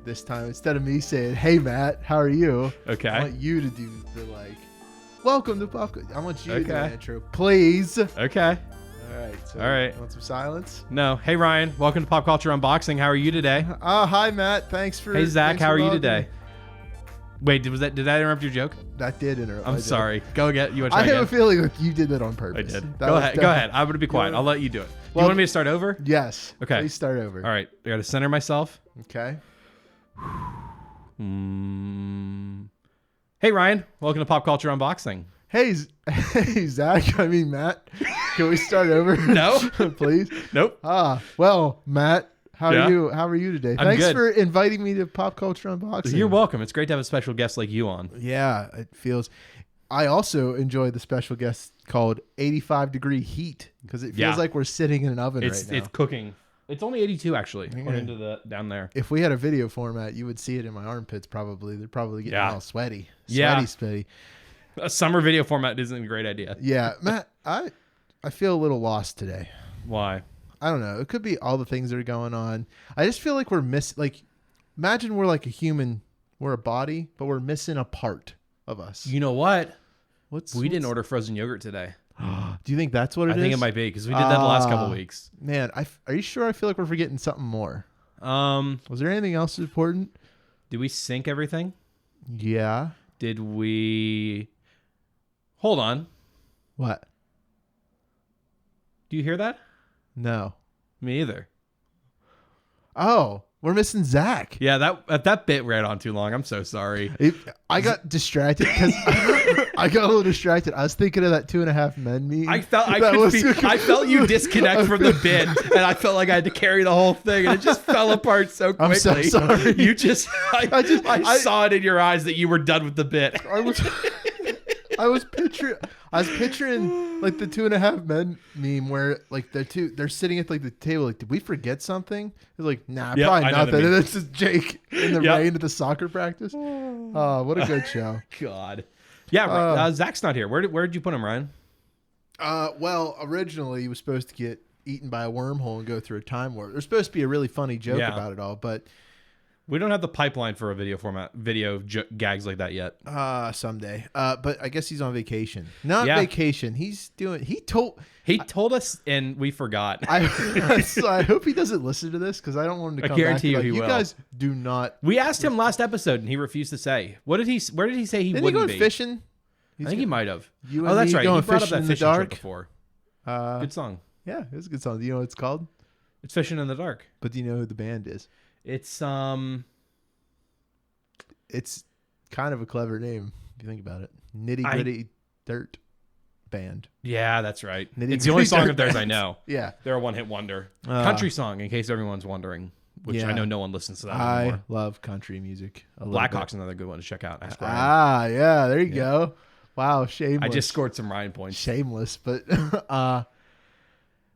this time. Instead of me saying, "Hey Matt, how are you?" Okay. I want you to do the welcome to Pop. I want you to do the Okay. intro, please. Okay. All right. So All right. You want some silence? No. Hey, Ryan. Welcome to Pop Culture Unboxing. How are you today? Hi Matt. Thanks for. Hey, Zach. thanks How for are you welcoming today? me. Wait, did that interrupt your joke? That did interrupt. I'm sorry. Go again. You want to I try have a again? feeling like you did that on I purpose. did. That Go was ahead. Go definitely- ahead. I'm going to be quiet. I'll let you do it. Well- you want me to start over? Yes. Okay. Please start over. All right. I got to center myself. Okay. Hey, Ryan. Welcome to Pop Culture Unboxing. Hey, hey, Zach. I mean, Matt. Can we start over? No. Please. Nope. Well, Matt, how Yeah? are you? How are you today? I'm Thanks good. for inviting me to Pop Culture Unboxing. You're welcome. It's great to have a special guest like you on. Yeah, it feels. I also enjoy the special guest called 85 Degree Heat because it feels Yeah. like we're sitting in an oven right now. It's cooking. It's only 82 actually. According to the down there. If we had a video format, you would see it in my armpits probably. They're probably getting Yeah. all sweaty. Yeah. Sweaty. A summer video format isn't a great idea. Yeah, Matt, I feel a little lost today. Why? I don't know. It could be all the things that are going on. I just feel like we're imagine we're like a human, we're a body, but we're missing a part of us. You know what? We didn't what's- order frozen yogurt today. Do you think that's what it is? I think it might be because we did that the last couple Ah. weeks. Man, are you sure? I feel like we're forgetting something more. Was there anything else important? Did we sync everything? Yeah. Did we? Hold on. What? Do you hear that? No. Me either. Oh, we're missing Zach. Yeah, that bit ran on too long. I'm so sorry. I got distracted because I got a little distracted. I was thinking of that 2.5 Men meme. I felt That I felt you disconnect from the bit, and I felt like I had to carry the whole thing, and it just fell apart so quickly. I'm so sorry. You just, I saw it in your eyes that you were done with the bit. I was picturing like the 2.5 Men meme where like they're sitting at like the table. Like, did we forget something? It's like, nah, Yep, probably I know the nothing. meme. And it's just Jake in the Yep. rain at the soccer practice. Oh, what a good show. God. Yeah, Zach's not here. Where did you put him, Ryan? Well, originally he was supposed to get eaten by a wormhole and go through a time warp. There's supposed to be a really funny joke Yeah. about it all, but We don't have the pipeline for a video gags like that yet. someday. But I guess he's on vacation. Not Yeah. vacation. He told us, and we forgot. so I hope he doesn't listen to this because I don't want him to I come guarantee back. you And he be like, will. You guys do not. We asked him last episode, and he refused to say. Where did he say he Didn't he wouldn't go be? fishing? I think he might have. You Oh, and that's me right. going He brought up fishing that in the fishing trip dark? before. Uh, Good song. Yeah, it's a good song. Do you know what it's called? It's Fishing in the Dark. But do you know who the band is? It's It's kind of a clever name if you think about it. Nitty Gritty Dirt Band. yeah, that's right. Nitty It's the only Gritty song Dirt of theirs I Band. know. Yeah. They're a one-hit wonder. Country song, in case everyone's wondering, which Yeah. I know no one listens to that I anymore. love country music. A little Blackhawk's bit. another good one to check out. Ask Ryan. Yeah, there you go. Wow, shameless. I just scored some Ryan points. Shameless, but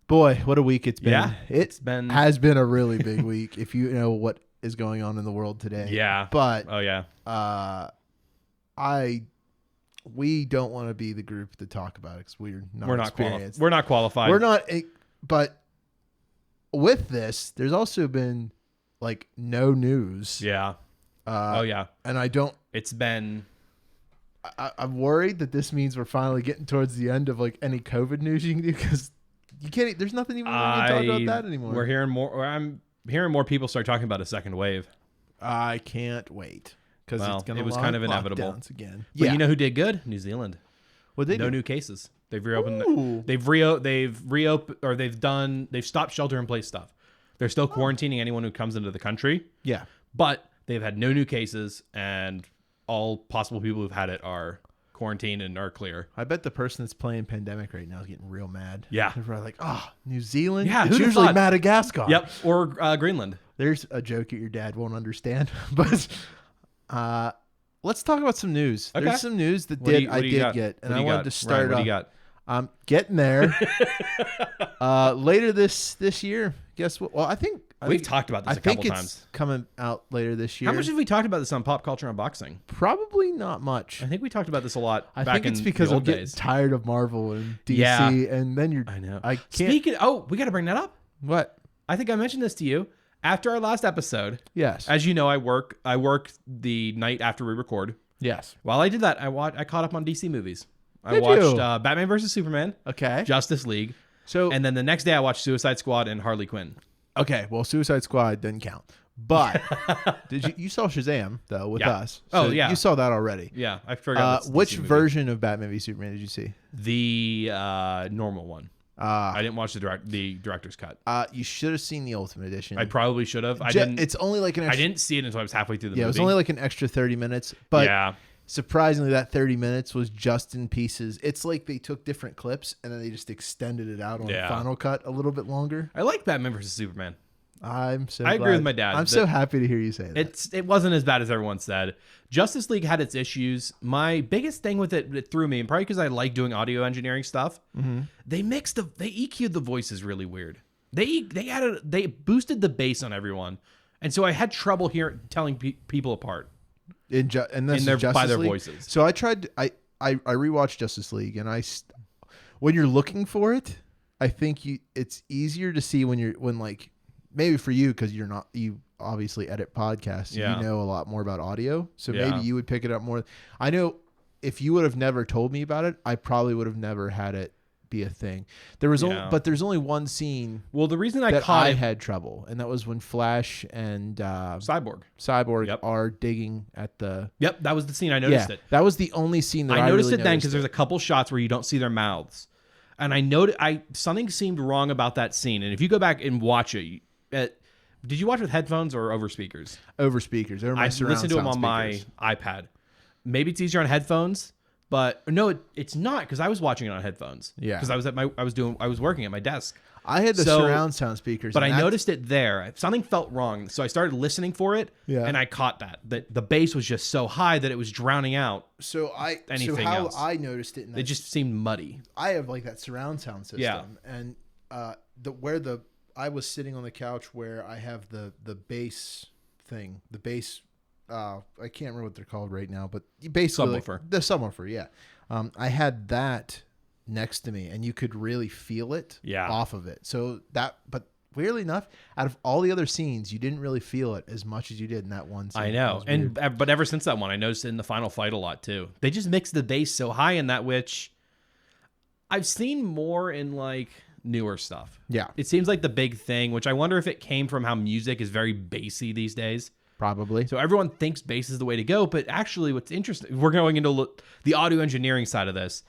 boy, what a week it's been. Yeah, it's been- has been a really big week if you know what is going on in the world today. Yeah. But Oh yeah. we don't want to be the group to talk about it because we're not experienced. We're not qualified. We're not. But with this, there's also been like no news. Yeah. Oh yeah. And I don't. It's been. I'm worried that this means we're finally getting towards the end of like any COVID news you can do because you can't. There's nothing even to talk about that anymore. We're hearing more. Or I'm hearing more people start talking about a second wave. I can't wait because Well, it's going to it was kind of inevitable. again. But you know who did good? New Zealand. what they No do? new cases. They've reopened. Ooh. They've reopened, or they've stopped shelter in place stuff. They're still quarantining anyone who comes into the country, Yeah. but they've had no new cases, and all possible people who've had it are quarantined and are clear. I bet the person that's playing Pandemic right now is getting real mad. Yeah. They're probably like, New Zealand? Yeah, It's who'da usually thought? Madagascar. Yep, or Greenland. There's a joke that your dad won't understand, but let's talk about some news. Okay. There's some news that What do you I did got? get, and What I do you wanted got? to start Ryan, what off. do you got? I'm getting there. Later this year. Guess what? Well, I think We've talked about this I a think couple it's times. coming out later this year. How much have we talked about this on Pop Culture Unboxing? Probably not much. I think we talked about this a lot. I back think it's in because the I'm old getting days. tired of Marvel and DC, Yeah. and then I know. I can't. Speaking. Oh, we got to bring that up. What? I think I mentioned this to you. After our last episode, Yes. as you know, I work the night after we record. Yes. While I did that, I caught up on DC movies. I Did watched you? Batman vs Superman, Okay. Justice League, So and then the next day I watched Suicide Squad and Harley Quinn. okay, well, Suicide Squad didn't count, but you saw Shazam though with Yeah. us? Oh, So yeah. you saw that already. Yeah, I forgot. that's a Which DC movie. version of Batman v Superman did you see? The normal one. Uh, I didn't watch the director's cut. you should have seen the Ultimate Edition. I probably should have. It's only like an I extra, didn't see it until I was halfway through the yeah, it movie. was only like an extra 30 minutes, but yeah, surprisingly, that 30 minutes was just in pieces. It's like they took different clips and then they just extended it out on Yeah. Final Cut a little bit longer. I like Batman vs Superman. I'm so I agree glad. with my dad. I'm so happy to hear you say that. It wasn't as bad as everyone said. Justice League had its issues. My biggest thing with it threw me, and probably because I like doing audio engineering stuff, they EQ'd the voices really weird. They boosted the bass on everyone, and so I had trouble telling people apart. And this is Justice by their League? voices. So I tried. I rewatched Justice League, and when you're looking for it, I think it's easier to see when like maybe for you because you obviously edit podcasts. Yeah. You know a lot more about audio, so Yeah. maybe you would pick it up more. I know if you would have never told me about it, I probably would have never had it be a thing. There's only one scene Well, the reason I that caught I it, had trouble, and that was when Flash and Cyborg. Cyborg Yep. are digging at the. Yep, that was the scene I noticed it. That was the only scene that I noticed really it then noticed because there's a couple shots where you don't see their mouths, and I noticed something seemed wrong about that scene. And if you go back and watch it, did you watch with headphones or over speakers? over speakers. Over my I surround listened to them sound on speakers. my iPad. Maybe it's easier on headphones, but no, it's not because I was watching it on headphones. Yeah. because I was working at my desk. I had the So- surround sound speakers, But and I that's- noticed it there. Something felt wrong, so I started listening for it, Yeah. and I caught that the bass was just so high that it was drowning out. So anything how else. I noticed it. In that, It just seemed muddy. I have like that surround sound system, Yeah. and I was sitting on the couch where I have the bass thing, the bass. I can't remember what they're called right now, but basically Subwoofer. the subwoofer. Yeah, I had that next to me, and you could really feel it Yeah. off of it. So but weirdly enough, out of all the other scenes, you didn't really feel it as much as you did in that one scene. I It know, was and weird. but ever since that one, I noticed it in the final fight a lot too. They just mixed the bass so high in that, which I've seen more in like newer stuff. Yeah, It seems like the big thing, which I wonder if it came from how music is very bassy these days. probably. So everyone thinks bass is the way to go, but actually, what's interesting, we're going into the audio engineering side of this.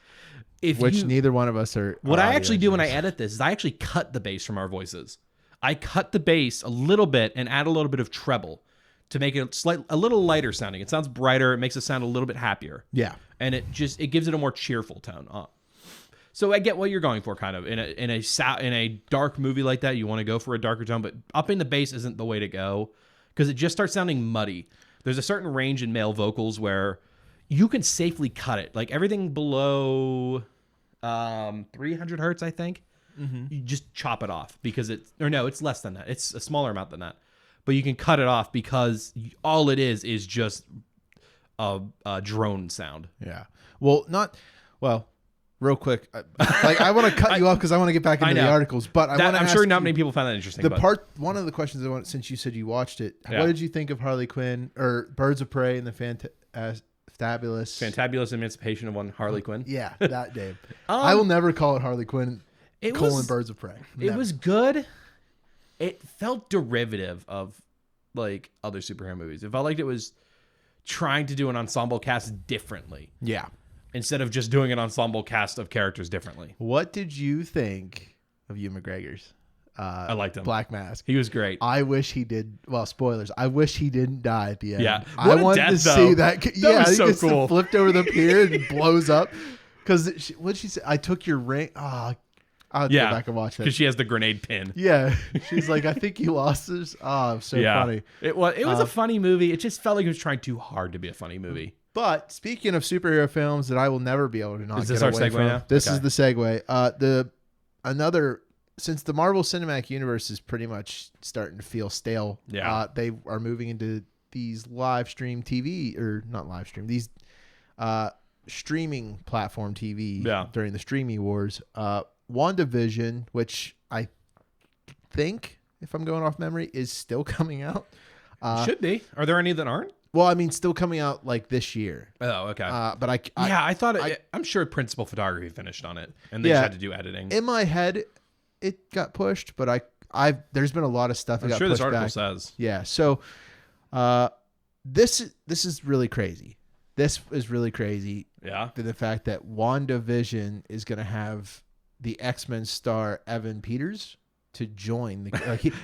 Which neither one of us are. What are I audio actually do when I engineers. edit this is I actually cut the bass from our voices. I cut the bass a little bit and add a little bit of treble to make it a little lighter sounding. It sounds brighter. It makes it sound a little bit happier. Yeah. And it gives it a more cheerful tone. So I get what you're going for, kind of in a dark movie like that. You want to go for a darker tone, but upping the bass isn't the way to go because it just starts sounding muddy. There's a certain range in male vocals where you can safely cut it, like everything below 300 hertz, I think. You just chop it off because it's less than that. It's a smaller amount than that, but you can cut it off because all it is just a drone sound. Yeah. Well, real quick. I want to cut you off because I want to get back into the know. articles, but I want to I'm ask sure not you many people found that interesting. one of the questions I want, since you said you watched it, Yeah. what did you think of Harley Quinn or Birds of Prey and the Fantabulous? Fantabulous Emancipation of One Harley Quinn. Yeah, that name. I will never call it Harley Quinn. It colon was Birds of Prey. It Never. was good. It felt derivative of like other superhero movies. It felt like it was trying to do an ensemble cast differently Yeah. instead of just doing an ensemble cast of characters differently. What did you think of Ewan McGregor's? I liked him. Black Mask. He was great. I wish he did. Well, spoilers. I wish he didn't die at the end. Yeah. I What a wanted to death, though. see that. Yeah, was he so gets cool. flipped over the pier and blows up. Because what did she say? I took your ring. Oh, I'll have to go back and watch that. because she has the grenade pin. Yeah, she's like, I think you lost this. Oh, so funny. It was a funny movie. It just felt like it was trying too hard to be a funny movie. But speaking of superhero films that I will never be able to not Is this get our away segue from, now? this Okay. is the segue. Since the Marvel Cinematic Universe is pretty much starting to feel stale, Yeah. they are moving into these live stream TV or not live stream these streaming platform TV during the streaming wars. WandaVision, which I think if I'm going off memory, is still coming out. Should be. Are there any that aren't? Well, I mean, still coming out like this year. Oh, okay. But I thought I'm sure principal photography finished on it, and they just had to do editing. In my head, it got pushed, but there's been a lot of stuff that I'm got sure pushed this article back. says. Yeah. So, this is really crazy. This is really crazy. Yeah. The fact that WandaVision is going to have the X-Men star Evan Peters to join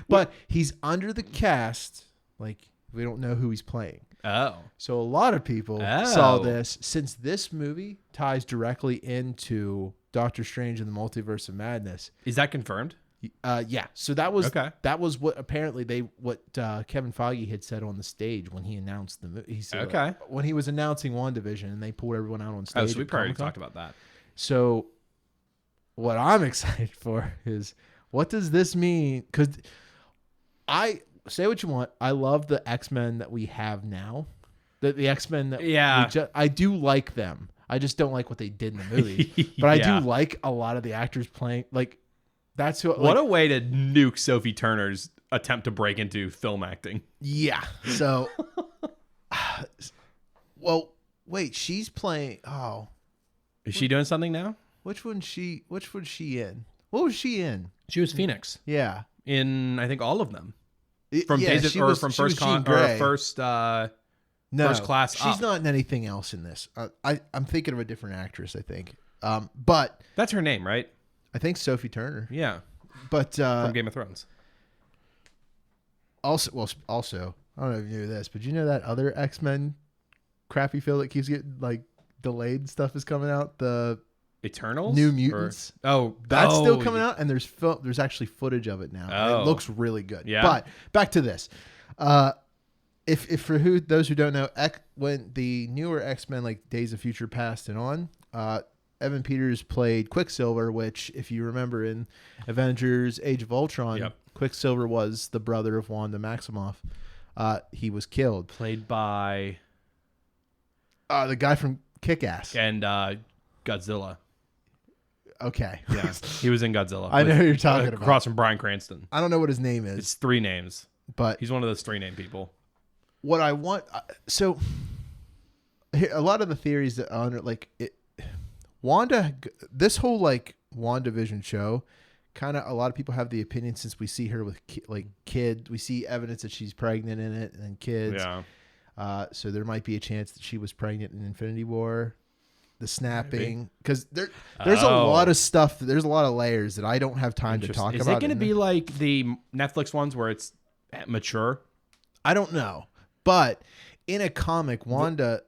but he's under the cast. Like, we don't know who he's playing. Oh. So a lot of people saw this, since this movie ties directly into Doctor Strange and the Multiverse of Madness. Is that confirmed? Yeah. So that was Okay. that was what apparently Kevin Feige had said on the stage when he announced the movie. He said, Okay. when he was announcing WandaVision and they pulled everyone out on stage. Oh, so we at probably Comic-Con. talked about that. So what I'm excited for is, what does this mean? Because I say what you want, I love the X-Men that we have now. The X-Men that I do like them. I just don't like what they did in the movie. But I do like a lot of the actors playing. Like, that's what a way to nuke Sophie Turner's attempt to break into film acting. Yeah. So, well, wait, she's playing. Oh, is she doing something now? Which one's she in? What was she in? She was Phoenix Yeah. in, I think, all of them. From Days of, or from first Jean or Grey. first No, first class. She's up. not in anything else in this. I'm thinking of a different actress, I think. But That's her name, right? I think Sophie Turner. Yeah, But from Game of Thrones. also, I don't know if you knew this, but you know that other X-Men crappy film that keeps getting like delayed stuff is coming out. The Eternals, New Mutants. That's still coming out, and there's actually footage of it now. And it looks really good. Yeah. But back to this. If for those who don't know, when the newer X-Men, like Days of Future Past and on, Evan Peters played Quicksilver, which, if you remember in Avengers: Age of Ultron, Quicksilver was the brother of Wanda Maximoff. He was killed. Played by the guy from Kick-Ass. and Godzilla. Okay. Yeah, he was in Godzilla. I know who you're talking about. Across from Bryan Cranston. I don't know what his name is, It's 3 names. but He's one of those 3 name people. what I want, so a lot of the theories that are like it, this whole like WandaVision show, kind of a lot of people have the opinion, since we see her with kids, we see evidence that she's pregnant in it and kids. Yeah. So there might be a chance that she was pregnant in Infinity War. The snapping, because there's a lot of stuff. There's a lot of layers that I don't have time to talk about. Is it going to be like the Netflix ones where it's mature? I don't know, but in a comic, Wanda,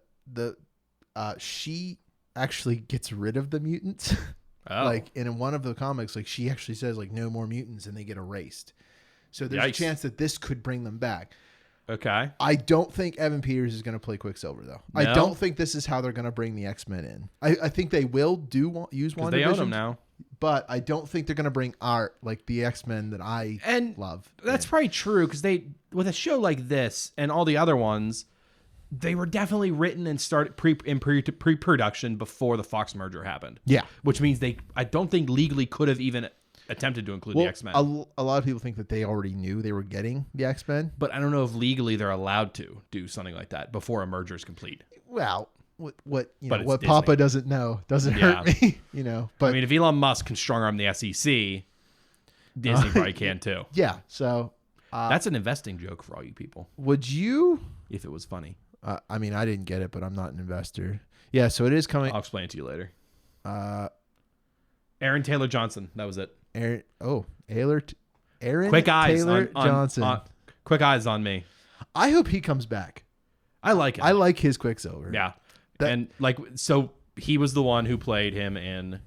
she actually gets rid of the mutants. Like, and in one of the comics, like, she actually says like no more mutants, and they get erased. So there's a chance that this could bring them back. Okay. I don't think Evan Peters is going to play Quicksilver, though. No? I don't think this is how they're going to bring the X-Men in. I think they will use WandaVision. They own them now. But I don't think they're going to bring the X-Men that I love. That's probably true, because with a show like this and all the other ones, they were definitely written and started pre-production before the Fox merger happened. Yeah. Which means I don't think legally could have even attempted to include the X-Men. A lot of people think that they already knew they were getting the X-Men. But I don't know if legally they're allowed to do something like that before a merger is complete. Well, what Disney. Papa doesn't know doesn't hurt me, But I mean, if Elon Musk can strong arm the SEC, Disney probably can too. Yeah. So that's an investing joke for all you people. Would you? If it was funny. I mean, I didn't get it, but I'm not an investor. Yeah. So it is coming. I'll explain it to you later. Aaron Taylor Johnson. That was it. Aaron Quick eyes Taylor on Johnson. Quick eyes on me. I hope he comes back. I like him. I like his Quicksilver. Yeah. So he was the one who played him in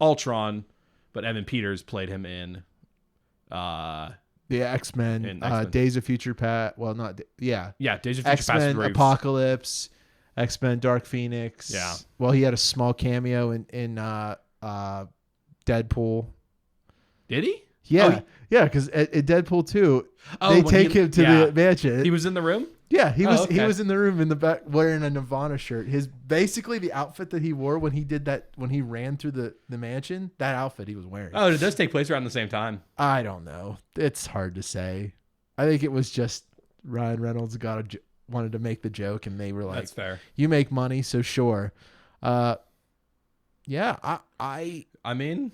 Ultron, but Evan Peters played him in the X-Men, X-Men. Days of Future Past. Well, not Days of Future X-Men Past. Apocalypse, X-Men Dark Phoenix. Yeah. Well, he had a small cameo in Deadpool. Did he? Yeah, yeah. Because at Deadpool 2, they take him to the mansion. He was in the room. Yeah, he Oh, was okay. he was in the room in the back wearing a Nirvana shirt. His basically the outfit that he wore when he did that when he ran through the mansion, that outfit he was wearing. Oh, did those take place around the same time? I don't know. It's hard to say. I think it was just Ryan Reynolds wanted to make the joke, and they were like, That's fair. "You make money, so sure." Yeah, I mean,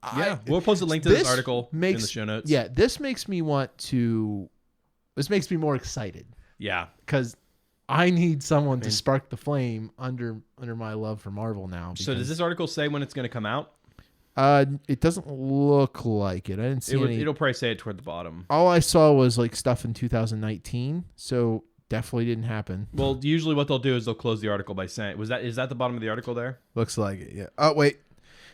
I yeah, we'll post a link to this this article in makes- the show notes. yeah. This makes me more excited Yeah. because I need someone mean- to spark the flame under my love for Marvel now. So does because, this article say when it's going to come out? it doesn't look like it. I didn't see any. It'll probably say it toward the bottom. All I saw was like stuff in 2019, so definitely didn't happen. Well, usually what they'll do is they'll close the article by saying, is that the bottom of the article there? Looks like it. Yeah. Oh wait,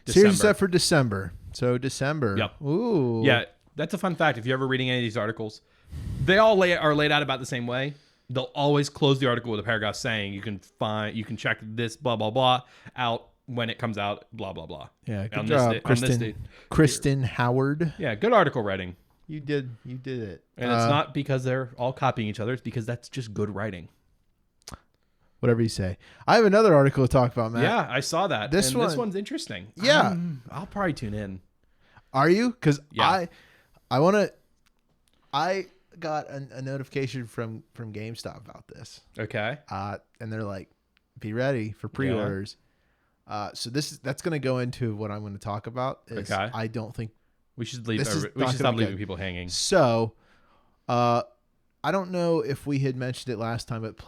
December. series is set for December. So December. Yep. Ooh. Yeah, that's a fun fact. If you're ever reading any of these articles, they all are laid out about the same way. They'll always close the article with a paragraph saying you can check this blah blah blah out when it comes out blah blah blah. Yeah. Good On job, this on this Kristen. date. Kristen Howard. Yeah, good article writing. You did it. And it's not because they're all copying each other. It's because that's just good writing. Whatever you say. I have another article to talk about, Matt. Yeah, I saw that. This This one- one's interesting. Yeah. I'll probably tune in. Are you? Because Yeah. I want to. I got a notification from GameStop about this, Okay. and they're like, "Be ready for pre-orders." So that's going to go into what I'm going to talk about. Is Okay. I don't think We should leave. This is We not should gonna stop be leaving good. people hanging. so. I don't know if we had mentioned it last time, but the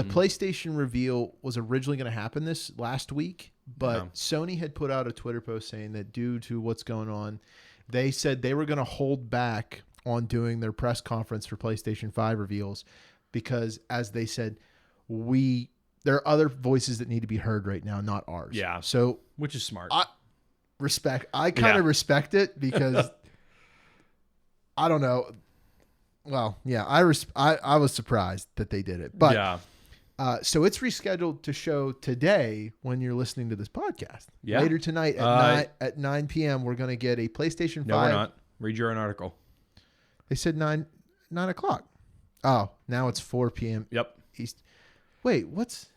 PlayStation reveal was originally going to happen this last week, but Yeah. Sony had put out a Twitter post saying that due to what's going on, they said they were going to hold back on doing their press conference for PlayStation 5 reveals because, as they said, there are other voices that need to be heard right now, not ours. Yeah. So Which is smart. I kind of Yeah. respect it because I don't know. Well, yeah, I was surprised that they did it, but yeah. so it's rescheduled to show today when you're listening to this podcast. Yeah. Later tonight at 9 p.m. we're gonna get a PlayStation 5. No, we're not. Read your own article. They said 9 o'clock. Oh, now it's 4 p.m. Yep. East. Wait, what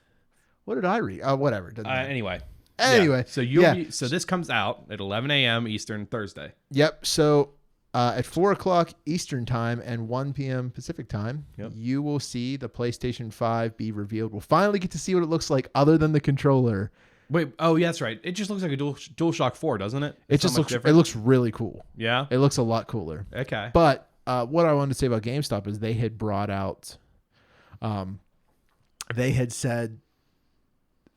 did I read? Oh, whatever. Doesn't matter. Anyway. Anyway, Yeah. So this comes out at 11 a.m. Eastern Thursday. Yep. So at 4 o'clock Eastern time and 1 p.m. Pacific time, Yep. you will see the PlayStation 5 be revealed. We'll finally get to see what it looks like other than the controller. Wait. Oh, yeah, that's right. It just looks like a DualShock 4, doesn't it? It It's just not much looks. It different. looks really cool. Yeah. It looks a lot cooler. Okay. But what I wanted to say about GameStop is they had brought out, they had said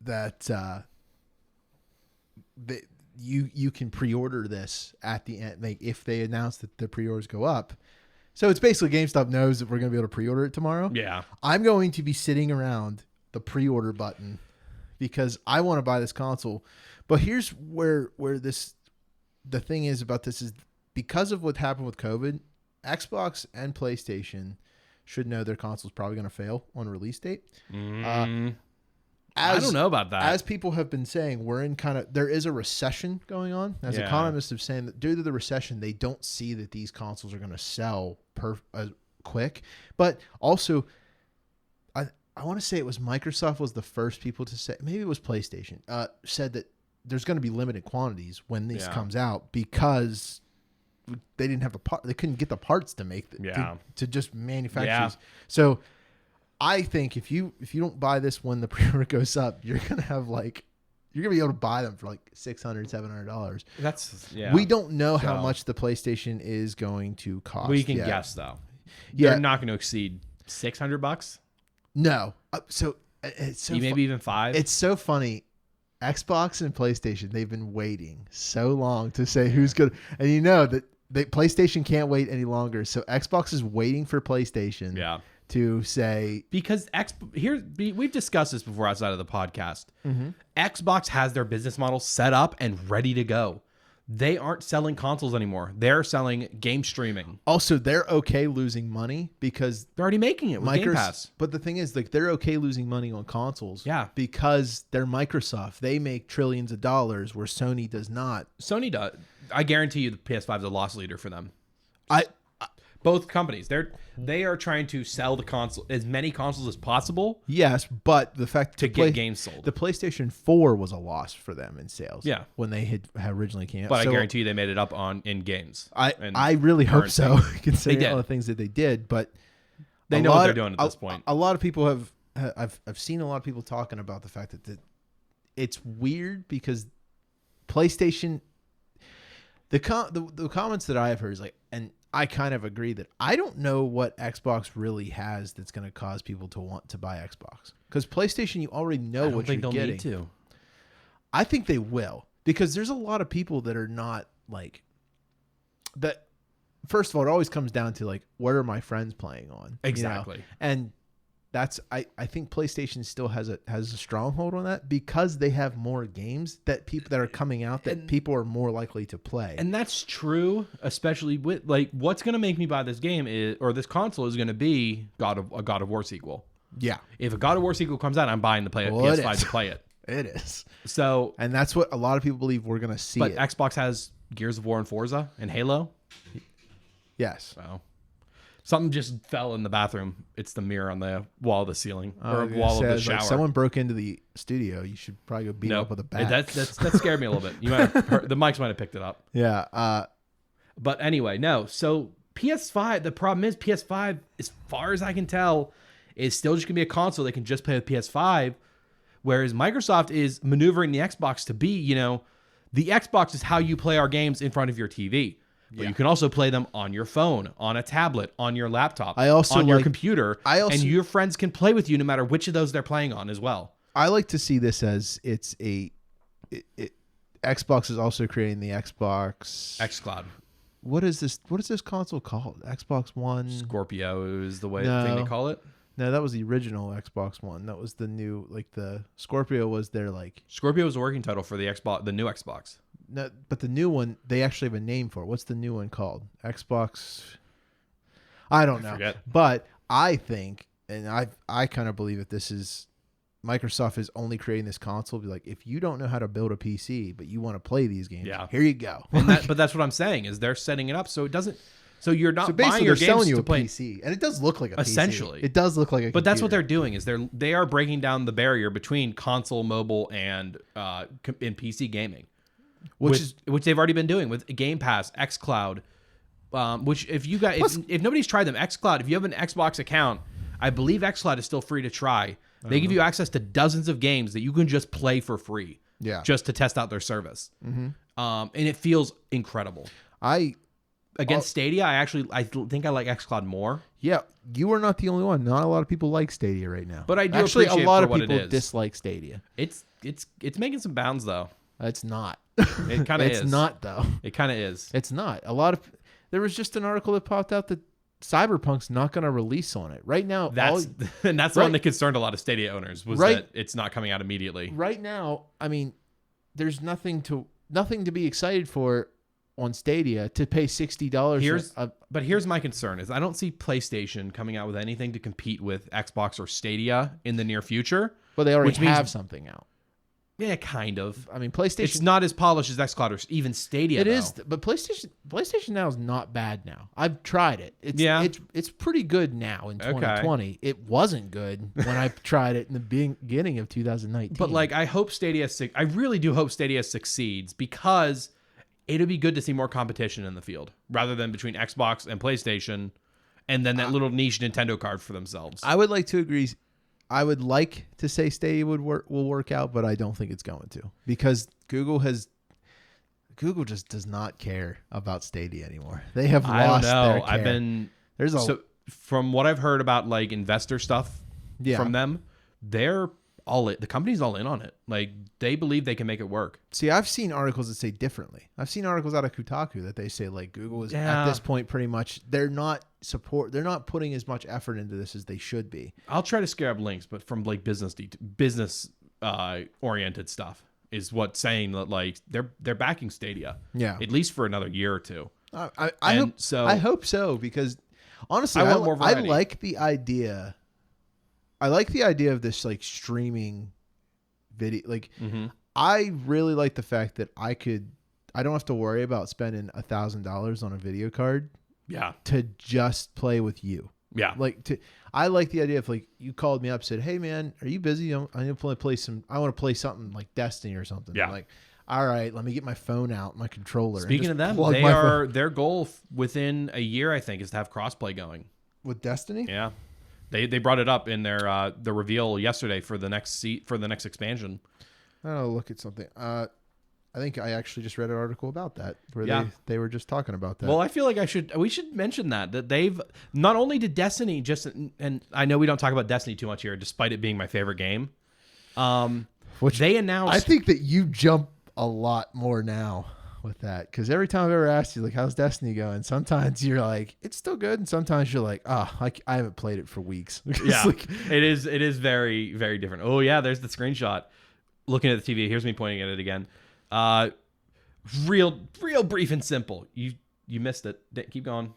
that you can pre-order this at the end, like if they announce that the pre-orders go up. So it's basically GameStop knows that we're going to be able to pre-order it tomorrow. Yeah. I'm going to be sitting around the pre-order button because I want to buy this console. But here's where the thing is about this is because of what happened with COVID, Xbox and PlayStation should know their console's probably going to fail on release date. I don't know about that. As people have been saying, there is a recession going on. As Yeah. economists have saying that due to the recession, they don't see that these consoles are going to sell quick. But also, I want to say it was Microsoft was the first people to say, maybe it was PlayStation, said that there's going to be limited quantities when this Yeah. comes out because they didn't have they couldn't get the parts to make to just manufacture Yeah. these. So I think if you don't buy this when the pre-order goes up, you're gonna be able to buy them for like $600, $700. That's yeah. We don't know how So- much the PlayStation is going to cost. We can yet. guess though. Yeah. They're not going to exceed $600. No. So it's so Maybe even $5. it's so funny. Xbox and PlayStation, they've been waiting so long to say who's good, and you know that PlayStation can't wait any longer. So Xbox is waiting for PlayStation. Yeah. To say Because we've discussed this before outside of the podcast. Mm-hmm. Xbox has their business model set up and ready to go. They aren't selling consoles anymore. They're selling game streaming. also they're okay losing money because They're already making it with Game Pass. But the thing is, like, they're okay losing money on consoles. Yeah. Because they're Microsoft. They make trillions of dollars where Sony does not. Sony does. I guarantee you the PS5 is a loss leader for them. Both companies, they are trying to sell the console as many consoles as possible Yes, but the fact to get games sold. the PlayStation 4 was a loss for them in sales. Yeah. when they had originally came out. But So I guarantee you they made it up in games. I really hope currency. so, considering They did. all the things that they did. But They a know what lot- they're doing at this point. A lot of people have. I've seen a lot of people talking about the fact that it's weird because PlayStation. The comments that I have heard is like, and I kind of agree that I don't know what Xbox really has that's going to cause people to want to buy Xbox, because PlayStation, you already know I don't what think you're they'll getting. need to. I think they will, because there's a lot of people that are not like that. First of all, it always comes down to like, what are my friends playing on? Exactly. You know? And that's I think PlayStation still has a stronghold on that, because they have more games that are coming out that people are more likely to play. And that's true, especially with like what's going to make me buy this game or this console is going to be a God of War sequel. Yeah, If a God of War sequel comes out, I'm buying the Well, it PS5 is. to play it. it is. So, And that's what a lot of people believe we're going to see. but it. Xbox has Gears of War and Forza and Halo. Yes. So, something just fell in the bathroom. It's the mirror on the wall of the ceiling I or was gonna wall say, of I the was like, shower. someone broke into the studio. You should probably go beat No, up with a bat. that scared me a little bit. You might have heard, the mics might have picked it up. Yeah. But anyway, no. So PS5, the problem is PS5, as far as I can tell, is still just gonna be a console that can just play with PS5. Whereas Microsoft is maneuvering the Xbox to be, the Xbox is how you play our games in front of your TV. But you can also play them on your phone, on a tablet, on your laptop, on your computer. And your friends can play with you no matter which of those they're playing on as well. I like to see this as Xbox is also creating the Xbox xCloud. What is this console called? Xbox One? Scorpio is the thing No. they call it. No, that was the original Xbox One. That was the new, like the Scorpio was their like. Scorpio is a working title for the new Xbox. No, but the new one, they actually have a name for it. What's the new one called? Xbox. I don't know. forget. But I think, and I kind of believe that this is Microsoft is only creating this console. Be like, if you don't know how to build a PC, but you want to play these games, here you go. But that's what I'm saying is they're setting it up so it doesn't. So you're not buying basically your they're games selling you to a play. PC, and it does look like a Essentially. PC. It does look like a. But that's what computer. they're doing is they are breaking down the barrier between console, mobile, and in PC gaming, which they've already been doing with Game Pass, xCloud. Which if you guys if nobody's tried them, xCloud. If you have an Xbox account, I believe xCloud is still free to try. They give you access to dozens of games that you can just play for free. Yeah. Just to test out their service. And it feels incredible. Against Stadia, I think I like xCloud more. Yeah, you are not the only one. Not a lot of people like Stadia right now. But I do actually appreciate a lot for of what it people is. dislike Stadia. It's making some bounds though. It's not. It kind of is. It's not though. It kind of is. It's not. There was just an article that popped out that Cyberpunk's not going to release on it right now. That's the one that concerned a lot of Stadia owners was that it's not coming out immediately. Right now, I mean, there's nothing to be excited for on Stadia to pay $60. But here's my concern is I don't see PlayStation coming out with anything to compete with Xbox or Stadia in the near future. But they already which means- have something out. Yeah, kind of. I mean, PlayStation. It's not as polished as xCloud or even Stadia. It is, but PlayStation now is not bad now. I've tried it. It's pretty good now in 2020. It wasn't good when I tried it in the beginning of 2019. But like, I really do hope Stadia succeeds because it'll be good to see more competition in the field rather than between Xbox and PlayStation, and then that little niche Nintendo card for themselves. I would like to agree. I would like to say Stadia will work out, but I don't think it's going to, because Google just does not care about Stadia anymore. They have lost their care. From what I've heard about like investor stuff from them, the company's all in on it. Like they believe they can make it work. See, I've seen articles that say differently. I've seen articles out of Kotaku that they say like Google is at this point pretty much they're not putting as much effort into this as they should be. I'll try to scare up links, but from like business oriented stuff is what's saying that like they're backing Stadia. Yeah. At least for another year or two. I hope so, because honestly, I want more variety. I like the idea. I like the idea of this like streaming video. Like I really like the fact that I don't have to worry about spending $1,000 on a video card Yeah. to just play with you. Yeah. I like the idea of like you called me up, said, "Hey man, are you busy? I want to play something like Destiny or something." Yeah. I'm like, all right, let me get my phone out, my controller. Speaking and of just them, plug my phone. their goal within a year, I think, is to have crossplay going. With Destiny. Yeah. They brought it up in their the reveal yesterday for the next expansion. I'll look at something. I think I actually just read an article about that where Yeah. they were just talking about that. Well, I feel like we should mention that they've not only did Destiny and I know we don't talk about Destiny too much here, despite it being my favorite game. Which they announced. I think that you jump a lot more now with that because every time I've ever asked you like, "How's Destiny going?" Sometimes you're like, "It's still good," and sometimes you're like, "Oh, I haven't played it for weeks." Yeah, like, it is very, very different. Oh yeah, there's the screenshot. Looking at the TV, here's me pointing at it again. Real brief and simple. You missed it. Keep going.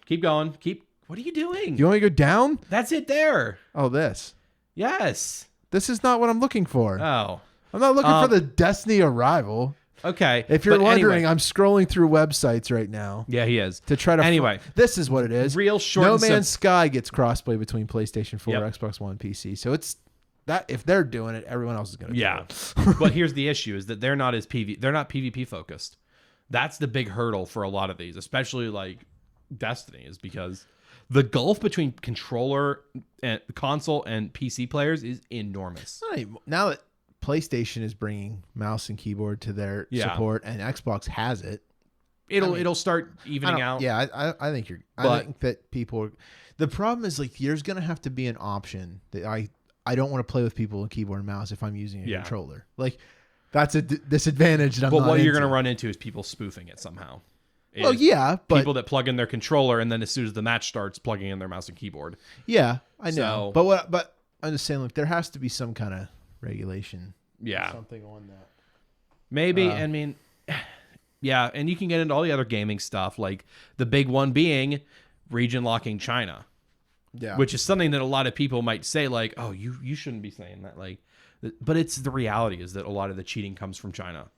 What are you doing? you want me to go down? That's it there. Oh, this Yes. is not what I'm looking for. Oh. I'm not looking for the Destiny arrival. Okay. If you're but wondering, anyway. I'm scrolling through websites right now Yeah, he is. to try to. Anyway. This is what it is. Real short No and Man's Sky gets crossplay between PlayStation 4, Yep. Xbox One, PC. So it's that if they're doing it, everyone else is going to Yeah. do it. But here's the issue is that they're not PvP focused. That's the big hurdle for a lot of these, especially like Destiny, is because the gulf between controller and console and PC players is enormous. Now that PlayStation is bringing mouse and keyboard to their Yeah. support and Xbox has it, It'll start I evening don't- out. Yeah, I think I But- think that people. The problem is like there's going to have to be an option that I don't want to play with people with keyboard and mouse if I'm using a Yeah. controller. Like that's a disadvantage that I'm But not what you're into. going to run into is people spoofing it somehow. Well, Is yeah, but people that plug in their controller and then as soon as the match starts, plugging in their mouse and keyboard. yeah, I know. So- But I'm just saying, like there has to be some kind of regulation, Yeah. something on that. Maybe. I mean, yeah. And you can get into all the other gaming stuff, like the big one being region locking China, Yeah, which is something that a lot of people might say, like, oh, you shouldn't be saying that. Like, but it's the reality is that a lot of the cheating comes from China.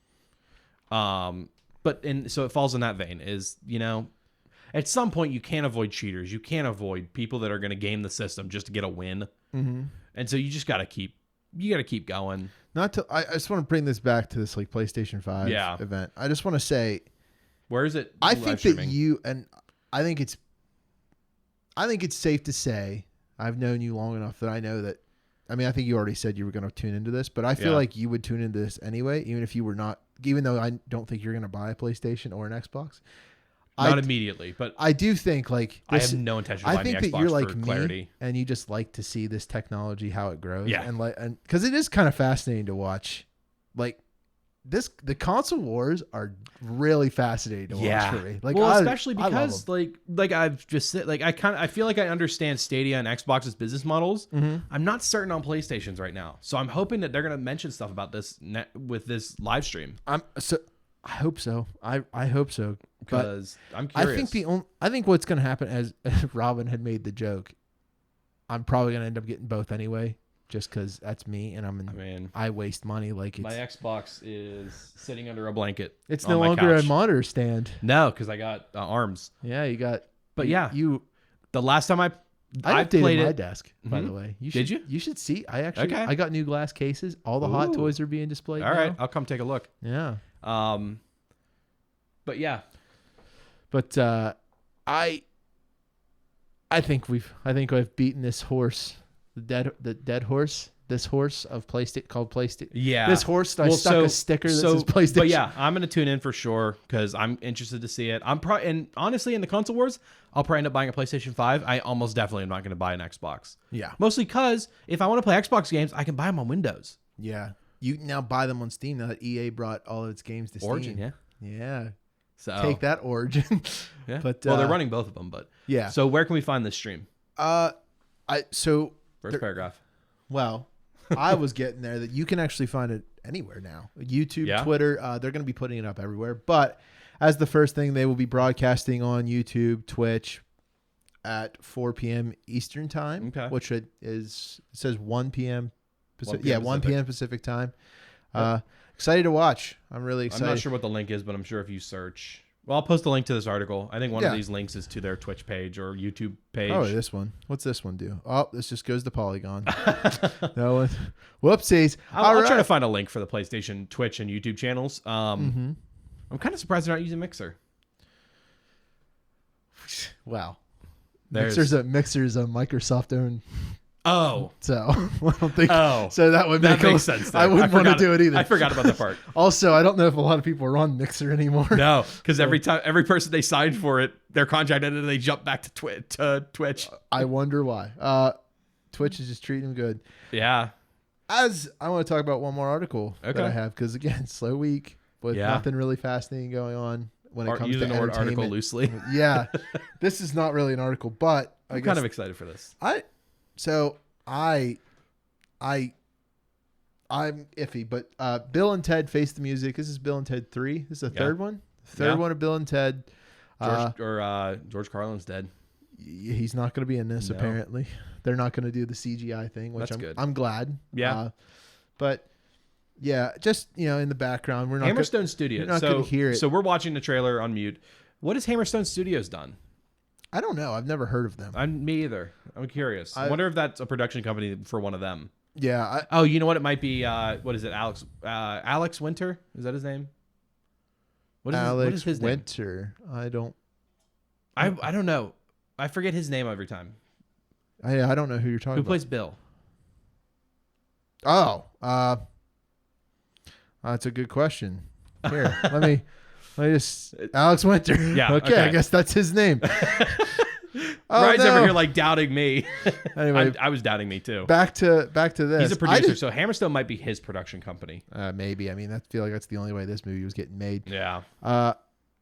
So it falls in that vein is, at some point you can't avoid cheaters. You can't avoid people that are going to game the system just to get a win. Mm-hmm. And so you just got to keep going. I just want to bring this back to this like PlayStation 5 Yeah. event. I just want to say Where is it? I live think streaming? I think it's safe to say I've known you long enough that I know that. I mean, I think you already said you were going to tune into this, but I feel Yeah. like you would tune into this anyway, even if you were not. Even though I don't think you're going to buy a PlayStation or an Xbox. Not immediately, but I do think like I this, have no intention of I buying think the that Xbox you're like for me, clarity. and you just like to see this technology how it grows. Yeah. and because it is kind of fascinating to watch. Like the console wars are really fascinating to watch for me. Like, especially I love because them. like I've just said, like I feel like I understand Stadia and Xbox's business models. Mm-hmm. I'm not certain on PlayStation's right now, so I'm hoping that they're gonna mention stuff about this with this live stream I hope so. I hope so. But because I'm curious. I think what's going to happen, as Robin had made the joke, I'm probably going to end up getting both anyway, just because that's me, and I waste money like my it's. Xbox is sitting under a blanket. It's on no my longer couch. a monitor stand. No, because I got arms. Yeah, you got. But you, yeah, you. the last time I updated played my it. desk, by Mhm. the way. Did you? You should see. I Okay. I got new glass cases. All the hot Ooh. toys are being displayed. All now. right, I'll come take a look. Yeah. But yeah, But I think I've beaten this horse, the dead horse, this horse of PlayStation called PlayStation. yeah. This horse. I stuck a sticker that says PlayStation. But yeah, I'm gonna tune in for sure because I'm interested to see it. And honestly, in the console wars, I'll probably end up buying a PlayStation 5. I almost definitely am not gonna buy an Xbox. Yeah. Mostly because if I want to play Xbox games, I can buy them on Windows. Yeah. You can now buy them on Steam now that EA brought all of its games to Origin, Steam. yeah. Yeah. So Take that, Origin. Yeah. But well, they're running both of them, but Yeah. So where can we find this stream? First Paragraph. Well, I was getting there that you can actually find it anywhere now. YouTube, Yeah. Twitter, they're going to be putting it up everywhere. But as the first thing, they will be broadcasting on YouTube, Twitch at 4 p.m. Eastern time, Okay. which it says 1 p.m. 1 p.m. Yeah, 1 p.m. Pacific time. Excited to watch. I'm really excited. I'm not sure what the link is, but I'm sure if you search Well, I'll post a link to this article. I think one of Yeah. these links is to their Twitch page or YouTube page. Oh, this one. What's this one do? Oh, this just goes to Polygon. No one. Whoopsies. I'll try to right. find a link for the PlayStation, Twitch, and YouTube channels. I'm kind of surprised they're not using Mixer. Wow. There's- Mixer's a Microsoft owned. Oh, So I don't think. Oh. So that would make that makes sense. There. I wouldn't want to forgot- do it either. I forgot about that part. Also, I don't know if a lot of people are on Mixer anymore. No, because every person they signed for it, their contract ended, and they jump back to Twitch. I wonder why. Twitch is just treating them good. Yeah. As I want to talk about one more article that Okay. I have, because again, slow week with Yeah. nothing really fascinating going on when it comes Using to the word article entertainment. loosely. Yeah, this is not really an article, but I I'm guess kind of excited for this. I'm iffy, but Bill and Ted Face the Music. This is Bill and Ted 3. This is the Yeah. third one. Third Yeah. one of Bill and Ted. George Carlin's dead. He's not going to be in this. No. Apparently, they're not going to do the CGI thing, which That's good. I'm glad. Yeah. But yeah, just in the background, we're not. Hammerstone Studios. you're not gonna hear it. So we're watching the trailer on mute. What has Hammerstone Studios done? I don't know. I've never heard of them. Me either. I'm curious. I wonder if that's a production company for one of them. Yeah. Oh, you know what? It might be. What is it? Alex Winter? Is that his name? What is his name? Winter. I don't. I don't know. I forget his name every time. I don't know who you're talking Who about. plays Bill? Oh, that's a good question. Here, let me just Alex Winter. Yeah, Okay, okay. I guess that's his name. Oh, Ryan's no. over here like doubting me. Anyway, I was doubting me too. back to this. He's a I producer, did- so Hammerstone might be his production company. maybe. I mean, I feel like that's the only way this movie was getting made. Yeah.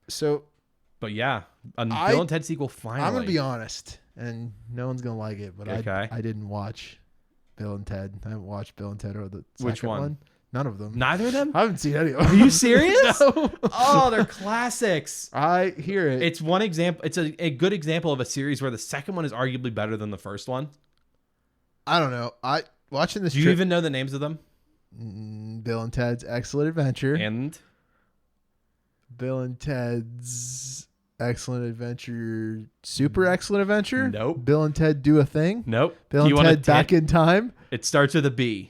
So But yeah, a Bill and Ted sequel finally. I'm gonna be honest, and no one's gonna like it, but Okay. I didn't watch Bill and Ted. I haven't watched Bill and Ted or the Which second one? None of them. Neither of them? I haven't seen any of them. Are you serious? No. Oh, they're classics. I hear it. It's one example. It's a good example of a series where the second one is arguably better than the first one. I don't know. I watching this. Do you even know the names of them? Bill and Ted's Excellent Adventure. And Bill and Ted's Excellent Adventure, Super Excellent Adventure. Nope. Bill and Ted Do a Thing. nope. Bill Do you and want Ted Back in Time. It starts with a B.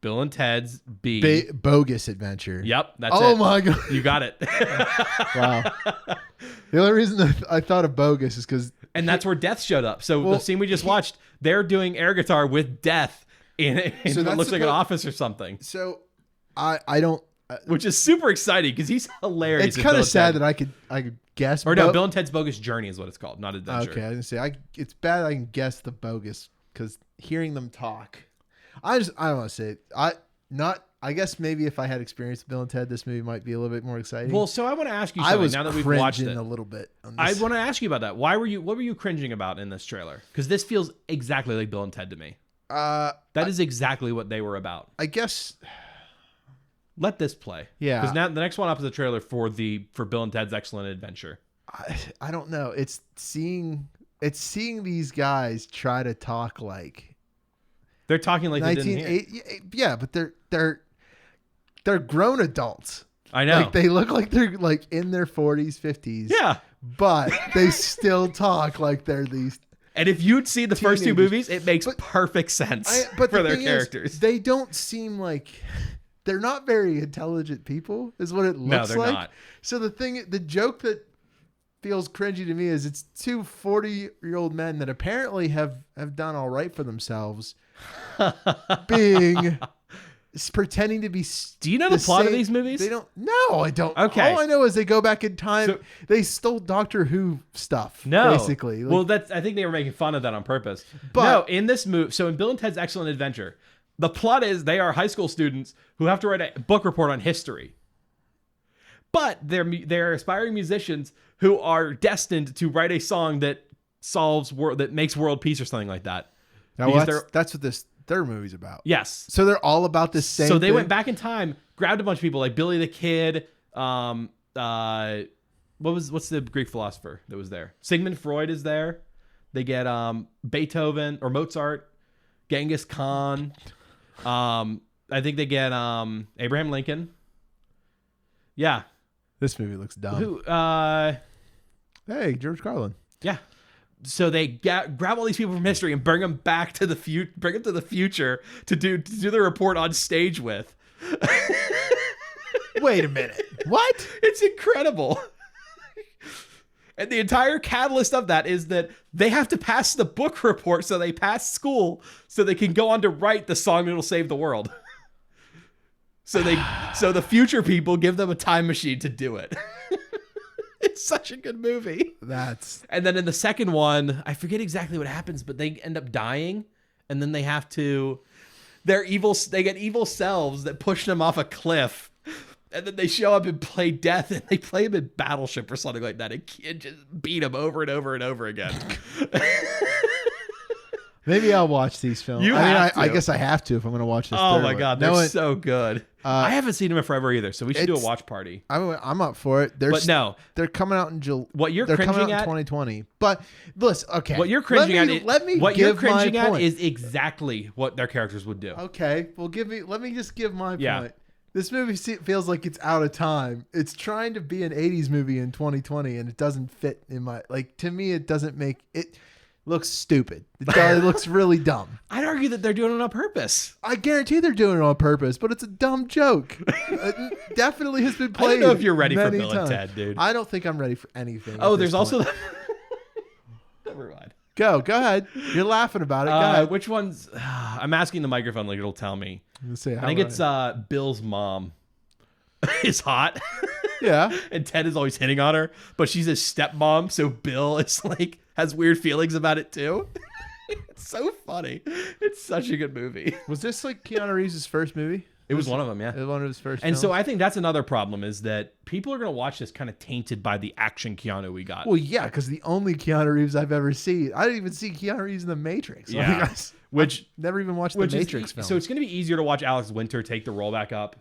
Bill and Ted's B. Bogus Adventure. Yep, that's it. Oh my god! You got it. Wow. The only reason that I thought of Bogus is because And that's where Death showed up. So Well, the scene we just watched, they're doing air guitar with Death in So what that's looks like an supposed- office or something, so I don't. which is super exciting because he's hilarious. It's kind of sad that I could guess. Or no, Bill and Ted's Bogus Journey is what it's called, not Adventure. Okay, I didn't say it's bad. I can guess the bogus because hearing them talk, I don't want to say it. I guess maybe if I had experience with Bill and Ted, this movie might be a little bit more exciting. Well, so I want to ask you I something was now that we've watched cringing it. a little bit. On I this. want to ask you about that. What were you cringing about in this trailer? Because this feels exactly like Bill and Ted to me. That is exactly what they were about. I guess. Let this play. Yeah. Because now the next one up is a trailer for Bill and Ted's Excellent Adventure. I don't know. It's seeing these guys try to talk like They're talking like they didn't hear. 1980. Yeah, but they're grown adults. I know. Like they look like they're like in their 40s, 50s. Yeah. But they still talk like they're these. And if you'd seen the first two Teenagers. movies, it makes perfect sense But for the their thing characters. is, they don't seem like they're not very intelligent people. Is what it looks they're like. not. So the joke that feels cringy to me is it's two 40-year-old men that apparently have done all right for themselves, pretending to be. Do you know the plot of same- these movies? They don't. No, I don't. Okay. All I know is they go back in time. So- they stole Doctor Who stuff. No, basically. Like, well, I think they were making fun of that on purpose. But- no, in this movie, so in Bill and Ted's Excellent Adventure, the plot is they are high school students who have to write a book report on history. But they're aspiring musicians who are destined to write a song that that makes world peace or something like that. now, because that's what this third movie's about. Yes. So they're all about the same. So they thing? went back in time, grabbed a bunch of people like Billy the Kid. What's the Greek philosopher that was there? Sigmund Freud is there. They get Beethoven or Mozart, Genghis Khan. I think they get Abraham Lincoln. Yeah. This movie looks dumb. Who? Hey, George Carlin. Yeah. So they grab all these people from history and bring them back to the future to do the report on stage with. Wait a minute. What? It's incredible. And the entire catalyst of that is that they have to pass the book report, so they pass school so they can go on to write the song that'll save the world. So the future people give them a time machine to do it. It's such a good movie. And then in the second one, I forget exactly what happens, but they end up dying, and then they get evil selves that push them off a cliff. And then they show up and play death, and they play him in Battleship or something like that. And just beat him over and over and over again. Maybe I'll watch these films. I guess I have to if I'm going to watch this. Oh my God, they're so good. I haven't seen them in forever either, so we should do a watch party. I'm up for it. They're coming out in July. What you're cringing at? 2020. But listen, okay. What you're cringing at is exactly what their characters would do. Okay, well, let me just give my point. This movie feels like it's out of time. It's trying to be an 80s movie in 2020, and it doesn't fit in to me, it doesn't make it looks stupid. It looks really dumb. I'd argue that they're doing it on purpose. I guarantee they're doing it on purpose, but it's a dumb joke. It definitely has been played. I don't know if you're ready for Bill and Ted, dude. I don't think I'm ready for anything. Oh, there's also never mind. Go ahead. You're laughing about it. Go ahead. Which one's? I'm asking the microphone like it'll tell me. Let's see. I think it's Bill's mom is hot. Yeah. And Ted is always hitting on her, but she's his stepmom, so Bill is has weird feelings about it too. It's so funny. It's such a good movie. Was this Keanu Reeves' first movie? It was one of them, yeah. It was one of his first And films? so I think that's another problem is that people are going to watch this kind of tainted by the action Keanu we got. Well, yeah, because the only Keanu Reeves I've ever seen, I didn't even see Keanu Reeves in The Matrix. Yeah. I've never even watched The Matrix film. So it's going to be easier to watch Alex Winter take the role back up.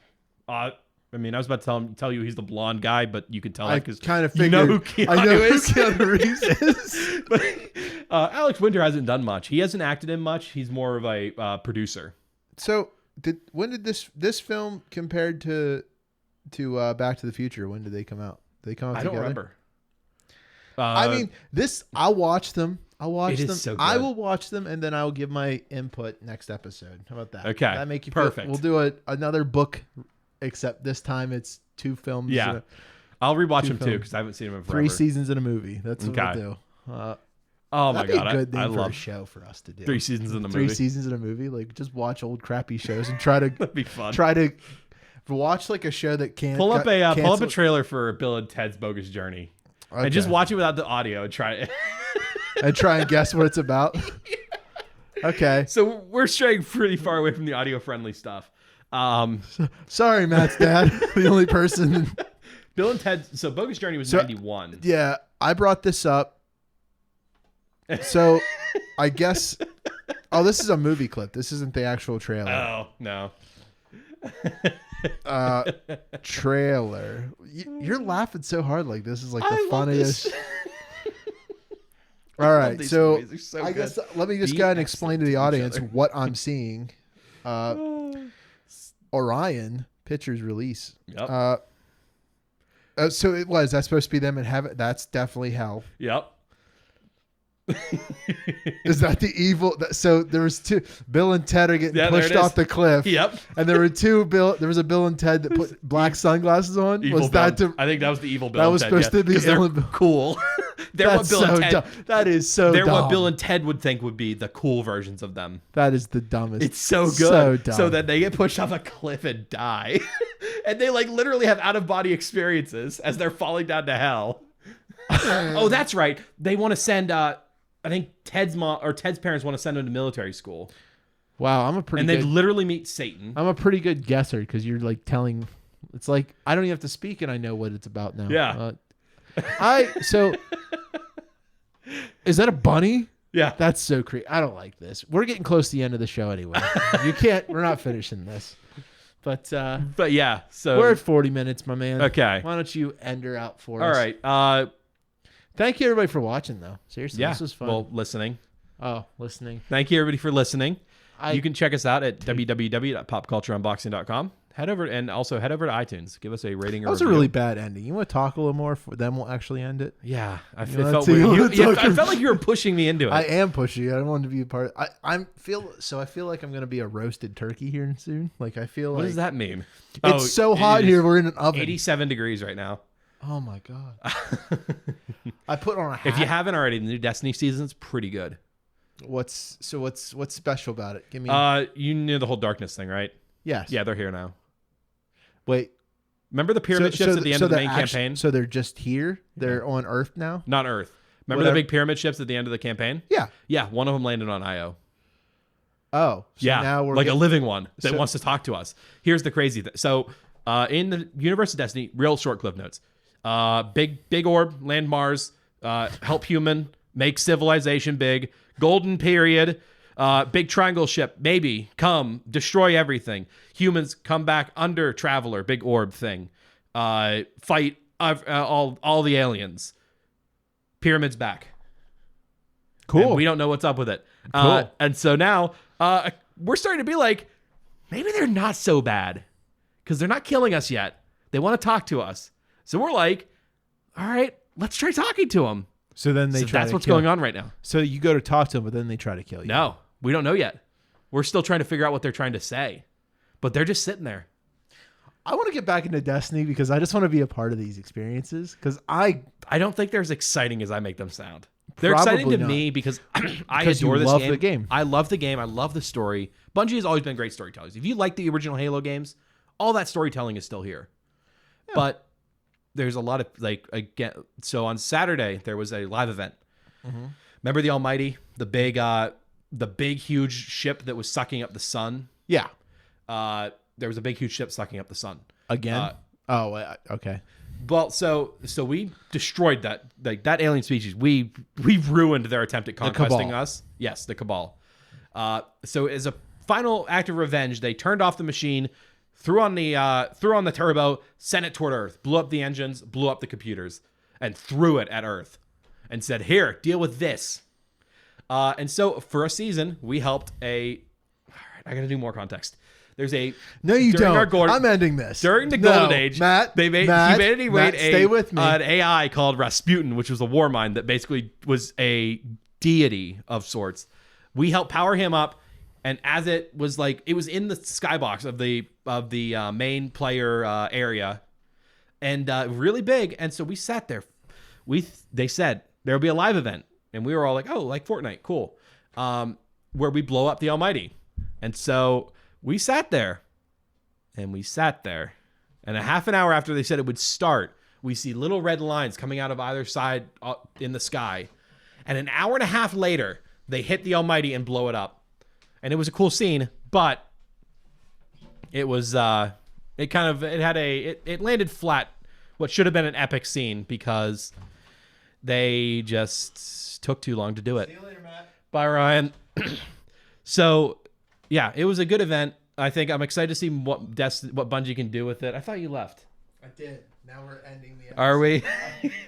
I was about to tell you he's the blonde guy, but you can tell that because kind of you know who Keanu Reeves is. But Alex Winter hasn't done much. He hasn't acted in much. He's more of a producer. So when did this film compared to Back to the Future? When did they come out? Did they come out together? I don't remember. I'll watch them. So good. I will watch them, and then I will give my input next episode. How about that? Okay. That make you perfect. We'll do another book, except this time it's 2 films. Yeah. I'll rewatch them too because I haven't seen them in forever. 3 seasons in a movie. That's what we'll do. Oh my God. A good name I for love a show for us to do. 3 seasons in a movie. 3 seasons in a movie. Just watch old crappy shows and try to That'd be fun. Try to watch a show that can't pull up a trailer for Bill and Ted's Bogus Journey. Okay. And just watch it without the audio and try it. And try and guess what it's about. Okay. So we're straying pretty far away from the audio friendly stuff. Sorry, Matt's dad. The only person. Bill and Ted. So Bogus Journey was 91. Yeah, I brought this up. So I guess. Oh, this is a movie clip. This isn't the actual trailer. Oh no. Trailer. You're laughing so hard. This is the funniest. All right, so I guess let me just go ahead and explain to the audience what I'm seeing. Orion Pictures release. Yep. So that's supposed to be them in heaven? That's definitely hell. Yep. Is that the evil? So there was 2. Bill and Ted are getting pushed off the cliff. Yep. And there were 2 Bill. There was a Bill and Ted that put black sunglasses on. Evil was Bill. that? I think that was the evil Bill. That was and Ted, supposed to be they're cool. They're That's what Bill and Ted. dumb. That is so. They're dumb. what Bill and Ted would think would be the cool versions of them. That is the dumbest. It's so good. So dumb. So that they get pushed off a cliff and die, and they literally have out of body experiences as they're falling down to hell. Oh, that's right. They want to send. I think Ted's mom or Ted's parents want to send him to military school. Wow, I'm a pretty. And they literally meet Satan. I'm a pretty good guesser because you're telling. It's I don't even have to speak and I know what it's about now. Yeah. Is that a bunny? Yeah. That's so creepy. I don't like this. We're getting close to the end of the show anyway. We're not finishing this. But yeah, so we're at 40 minutes, my man. Okay. Why don't you end her out for us? All right. Thank you everybody for watching though. Seriously, yeah. This was fun. Well, listening. Oh, listening. Thank you everybody for listening. You can check us out at www.popcultureunboxing.com. head over to iTunes. Give us a rating or That was a review. really bad ending. You want to talk a little more? Then we'll actually end it. Yeah, I You know, felt that's- you weird. wanna talk- I felt like you were pushing me into it. I am pushing. I don't want to be a part. I feel like I'm gonna be a roasted turkey here soon. Like I feel what like does that mean? it's so hot here. We're in an oven. 87 degrees right now. Oh my god! I put on a hat. If you haven't already, the new Destiny season's pretty good. What's special about it? Give me. You knew the whole darkness thing, right? Yes. Yeah, they're here now. Wait. Remember the pyramid ships at the end of the main they're campaign? So they're just here. They're on Earth now. Not Earth. Remember Whatever. the big pyramid ships at the end of the campaign? Yeah. Yeah, one of them landed on Io. Oh. So Yeah, Now we're like a getting- living one that so- wants to talk to us. Here's the crazy thing. So, in the universe of Destiny, real short clip notes. Big orb, land Mars, help human, make civilization big, golden period, big triangle ship, maybe come destroy everything. Humans come back under traveler, big orb thing, fight all the aliens. Pyramids back. Cool. And we don't know what's up with it. Cool. And so now we're starting to be like, maybe they're not so bad because they're not killing us yet. They want to talk to us. So we're like, all right, let's try talking to them. So then they try. That's to what's kill. going on right now. So you go to talk to them, but then they try to kill you. No, we don't know yet. We're still trying to figure out what they're trying to say, but they're just sitting there. I want to get back into Destiny because I just want to be a part of these experiences. Because I don't think they're as exciting as I make them sound. They're Probably exciting to not. me because I Because you adore this love game. the game. I love the game. I love the story. Bungie has always been great storytellers. If you like the original Halo games, all that storytelling is still here. Yeah. But there's a lot of again. So on Saturday there was a live event. Mm-hmm. Remember the Almighty, the big huge ship that was sucking up the sun. yeah. There was a big huge ship sucking up the sun. Again. Okay. Well, so we destroyed that alien species. We ruined their attempt at conquesting Cabal. us. Yes, the Cabal. So as a final act of revenge, they turned off the machine, threw on the turbo, sent it toward Earth, blew up the engines, blew up the computers, and threw it at Earth, and said, "Here, deal with this." And so for a season, we helped a. All right, I got to do more context. There's a No, you during our don't. golden- I'm ending this. During the No, Golden Age, Matt, humanity made stay with me. an AI called Rasputin, which was a war mind that basically was a deity of sorts. We helped power him up, and as it was it was in the skybox of the main player area, and really big. And so we sat there. They said there'll be a live event, and we were all like, "Oh, like Fortnite, cool," where we blow up the Almighty, and so. We sat there, and a half an hour after they said it would start, we see little red lines coming out of either side in the sky, and an hour and a half later, they hit the Almighty and blow it up, and it was a cool scene, but it was it landed flat, what should have been an epic scene because they just took too long to do it. See you later, Matt. Bye, Ryan. So. Yeah, it was a good event. I think I'm excited to see what Bungie can do with it. I thought you left. I did. Now we're ending the episode. Are we?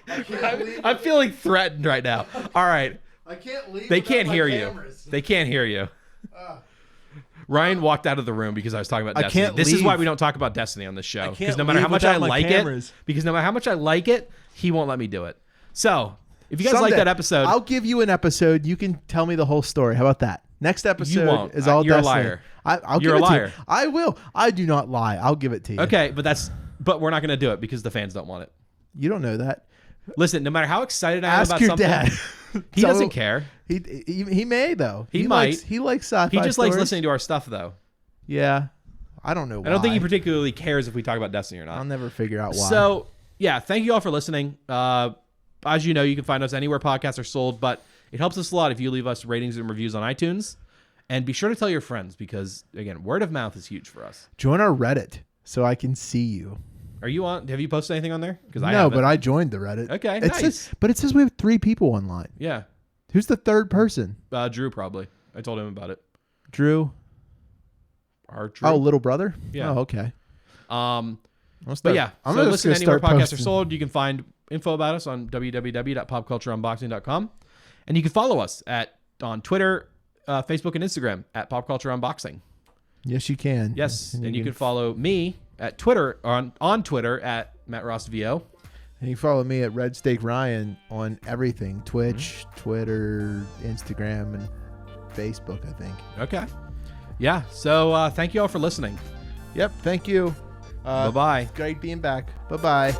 I can't leave. I'm feeling threatened right now. All right. I can't leave. They without can't my hear cameras. you. They can't hear you. Ryan walked out of the room because I was talking about I Destiny. can't This is leave. why we don't talk about Destiny on this show. can't Because no matter leave how much I without my like cameras. it, he won't let me do it. So, if you guys like Someday, that episode, I'll give you an episode. You can tell me the whole story. How about that? Next episode won't. is all You're a Destiny. liar. I'll You're give a it to liar. you. I will. I do not lie. I'll give it to you. okay, but we're not going to do it because the fans don't want it. You don't know that. Listen, no matter how excited I am Ask about your something, dad. he Tell doesn't him- care. He may though. He might. He likes sci-fi. He just likes stories. listening to our stuff, though. Yeah. I don't know why. I don't think he particularly cares if we talk about Destiny or not. I'll never figure out why. So, yeah, thank you all for listening. As you know, you can find us anywhere podcasts are sold, but it helps us a lot if you leave us ratings and reviews on iTunes. And be sure to tell your friends because, again, word of mouth is huge for us. join our Reddit so I can see you. Are you on? Have you posted anything on there? Because No, but I joined the Reddit. Okay, It nice. says we have 3 people online. Yeah, Who's the third person? Drew probably. I told him about it. Drew. Our Drew. Oh, little brother. Yeah. Oh, okay. Um, I'll but start- yeah, I'm so just listen gonna anywhere start podcasts posting. are sold. You can find info about us on www.popcultureunboxing.com, and you can follow us on Twitter, Facebook, and Instagram at Pop Culture Unboxing. Yes, you can. Yes, and you can follow me at Twitter on Twitter at Matt Ross VO. And you can follow me at Red Steak Ryan on everything: Twitch, Twitter, Instagram, and Facebook, I think. Okay. Yeah. So thank you all for listening. Yep. Thank you. Bye-bye. Great being back. Bye-bye.